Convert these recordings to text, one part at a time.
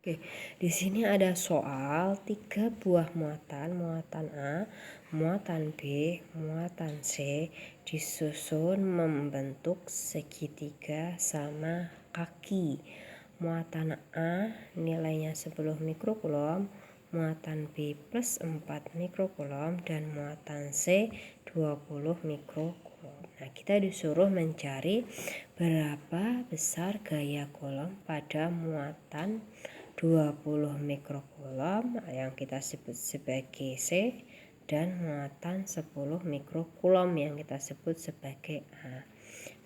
Oke, di sini ada soal 3 buah muatan A, muatan B, muatan C disusun membentuk segitiga sama kaki. Muatan A nilainya 10 mikrokulom, muatan B plus 4 mikrokulom, dan muatan C 20 mikrokulom. Nah, kita disuruh mencari berapa besar gaya kolom pada muatan 20 mikrokulom yang kita sebut sebagai C dan muatan 10 mikrokulom yang kita sebut sebagai A.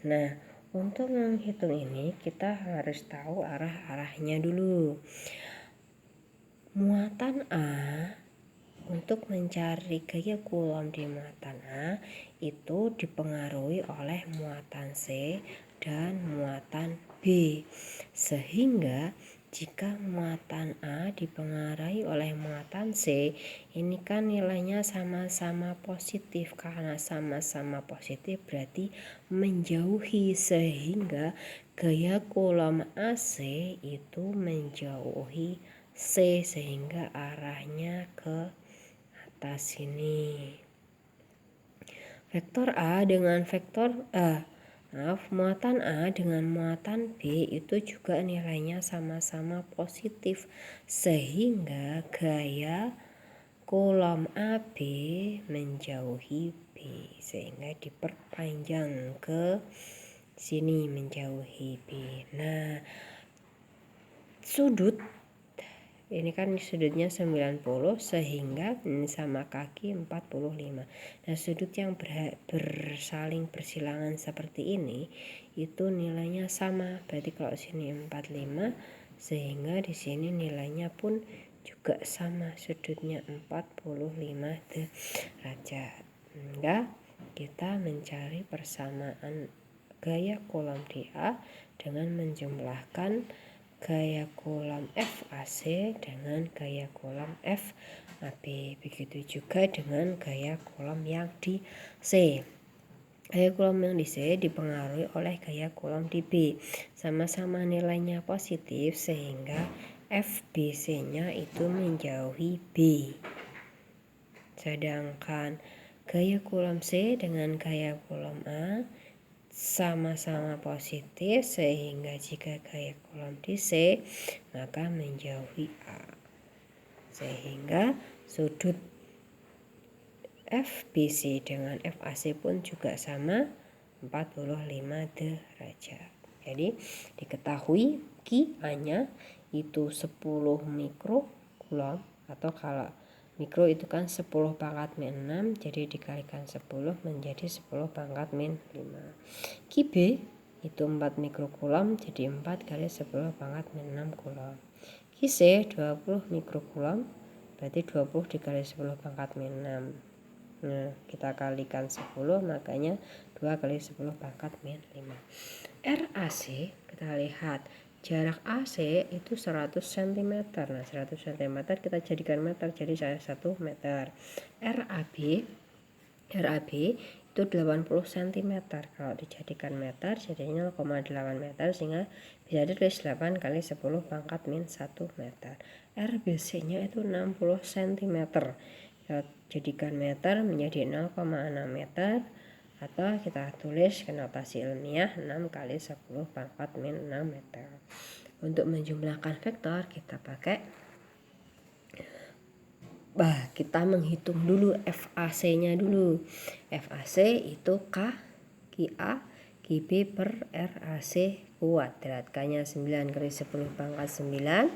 Nah, untuk menghitung ini kita harus tahu arah-arahnya dulu. Muatan A, untuk mencari gaya kolom di muatan A itu dipengaruhi oleh muatan C dan muatan B, sehingga jika muatan A dipengaruhi oleh muatan C, ini kan nilainya sama-sama positif. Karena sama-sama positif berarti menjauhi, sehingga gaya kolom AC itu menjauhi C, sehingga arahnya ke atas sini. Vektor A dengan vektor muatan A dengan muatan B itu juga nilainya sama-sama positif, sehingga gaya kolom AB menjauhi B, sehingga diperpanjang ke sini menjauhi B. Nah, sudut ini kan sudutnya 90, sehingga sama kaki 45. Nah, sudut yang bersaling bersilangan seperti ini itu nilainya sama. Berarti kalau sini 45, sehingga di sini nilainya pun juga sama, sudutnya 45 derajat. Sehingga kita mencari persamaan gaya kolom di A dengan menjumlahkan gaya kolom FAC dengan gaya kolom FAB. Begitu juga dengan gaya kolom yang di C. Gaya kolom yang di C dipengaruhi oleh gaya kolom di B. Sama-sama nilainya positif, sehingga FBC-nya itu menjauhi B. Sedangkan gaya kolom C dengan gaya kolom A sama-sama positif, sehingga jika gaya kolom di C maka menjauhi A, sehingga sudut FBC dengan FAC pun juga sama 45 derajat. Jadi diketahui Ki-A-nya itu 10 mikrokulom, atau kalau mikro itu kan 10 pangkat min 6, jadi dikalikan 10 menjadi 10 pangkat min 5. Ki-B itu 4 mikrokulom, jadi 4 kali 10 pangkat min 6 kulom. Ki-C 20 mikrokulom, berarti 20 dikali 10 pangkat min 6. Nah, kita kalikan 10, makanya 2 kali 10 pangkat min 5. RAC, kita lihat jarak AC itu 100 cm. Nah, 100 cm kita jadikan meter, jadi 1 meter. RAB itu 80 cm. Kalau dijadikan meter jadinya 0,8 meter, sehingga bisa ditulis 8 kali 10 pangkat min 1 meter. RBC-nya itu 60 cm. Kita jadikan meter menjadi 0,6 meter, atau kita tulis ke notasi ilmiah 6 kali 10 pangkat min 6 meter. Untuk menjumlahkan vektor kita pakai kita menghitung dulu FAC-nya dulu. FAC itu K Ki-A Ki-B per RAC kuadrat. K-nya 9 kali 10 pangkat 9.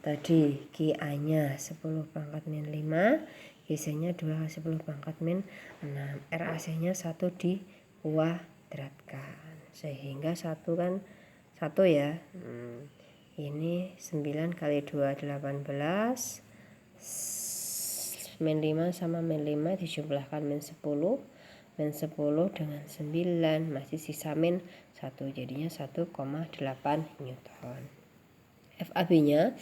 Tadi Ki-A-nya 10 pangkat min 5. Ki-C-nya 2 kali 10 pangkat min 6. RAC-nya 1 dikuadratkan. Sehingga 1 kan 1 ya. Ini 9 kali 2 18. Min 5 sama min 5 dijumlahkan min 10. Min 10 dengan 9 masih sisa min 1, jadinya 1,8 Newton. FAB-nya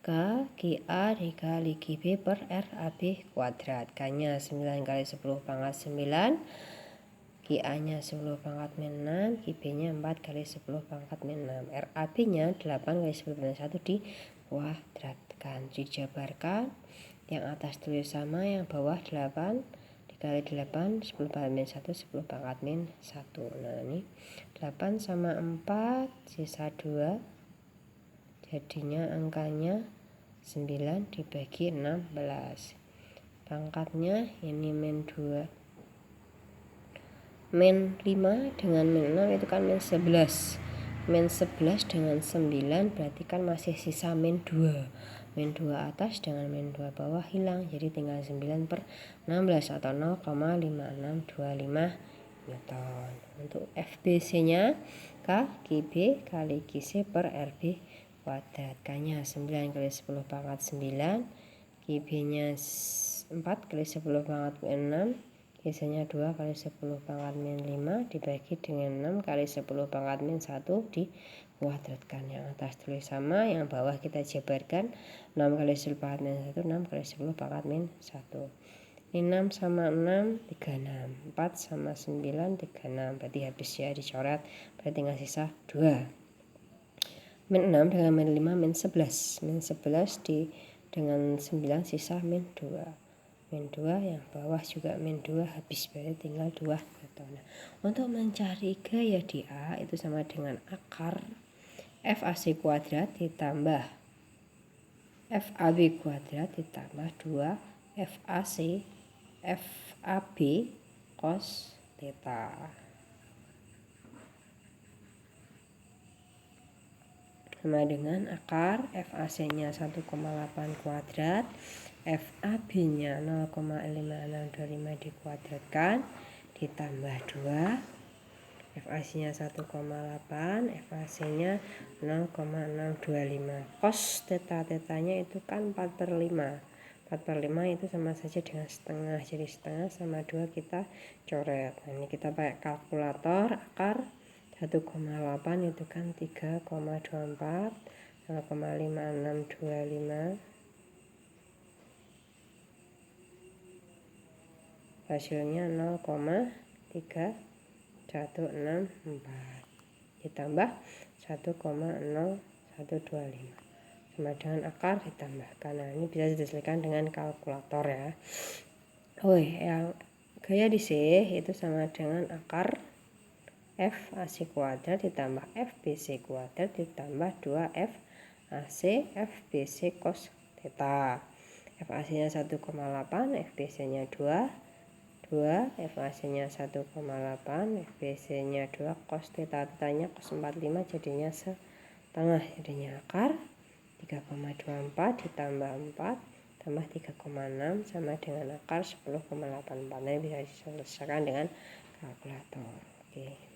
K Ki-A dikali Ki-B per RAB kuadrat. K-nya 9 kali 10 pangkat 9. QA nya 10 pangkat min 6, QB nya 4 kali 10 pangkat min 6, RAB nya 8 kali 10 pangkat 1 dikuadratkan. Dijabarkan, yang atas tulis sama, yang bawah 8 dikali 8 10 pangkat min 1 10 pangkat min 1. Nah ini 8 sama 4 sisa 2, jadinya angkanya 9 dibagi 16. Pangkatnya ini min 2, min 5 dengan min 6 itu kan min 11. Min 11 dengan 9 berarti kan masih sisa min 2. Min 2 atas dengan min 2 bawah hilang, jadi tinggal 9 per 16 atau 0,5625 Newton. Untuk FBC nya K QB kali QC per RB kuadrat. K-nya 9 kali 10 pangkat 9, QB nya 4 kali 10 pangkat min 6, QC-nya 2 kali 10 pangkat min 5 dibagi dengan 6 kali 10 pangkat min 1 dikuadratkan. Yang atas tulis sama, yang bawah kita jabarkan. 6 kali 10 pangkat min 1, 6 kali 10 pangkat min 1. Ini 6 sama 6, 36. 4 sama 9, 36. Berarti habis ya dicoret. Berarti tinggal sisa 2. Min 6 dengan min 5, min 11. Min 11 dengan 9 sisa min 2. Min 2, yang bawah juga min 2, habis berarti tinggal 2 Newton. Nah, untuk mencari gaya di A itu sama dengan akar FAC kuadrat ditambah FAB kuadrat ditambah 2 FAB cos theta. Sama dengan akar FAC nya 1,8 kuadrat, FAB nya 0,5625 dikuadratkan ditambah 2, FAC nya 1,8, FAC nya 0,625. Cos theta-tetanya itu kan 4/5. 4/5 itu sama saja dengan setengah, jadi setengah sama 2 kita coret. Nah, ini kita pakai kalkulator. Akar 1,8 itu kan 3,24, 0,5625, hasilnya 0,3164 ditambah 1,0125 sama dengan akar ditambahkan. Nah, ini bisa disesuaikan dengan kalkulator ya. Yang gaya di C itu sama dengan akar FAC kuadrat ditambah FBC kuadrat ditambah 2 FAC FBC cos theta. FAC nya 1,8, FBC nya 2, FAC nya 1,8, FBC nya 2, cos theta nya cos 45 jadinya setengah, jadinya akar 3,24 ditambah 4 tambah 3,6 sama dengan akar 10,84. Nah, bisa diselesaikan dengan kalkulator. Oke.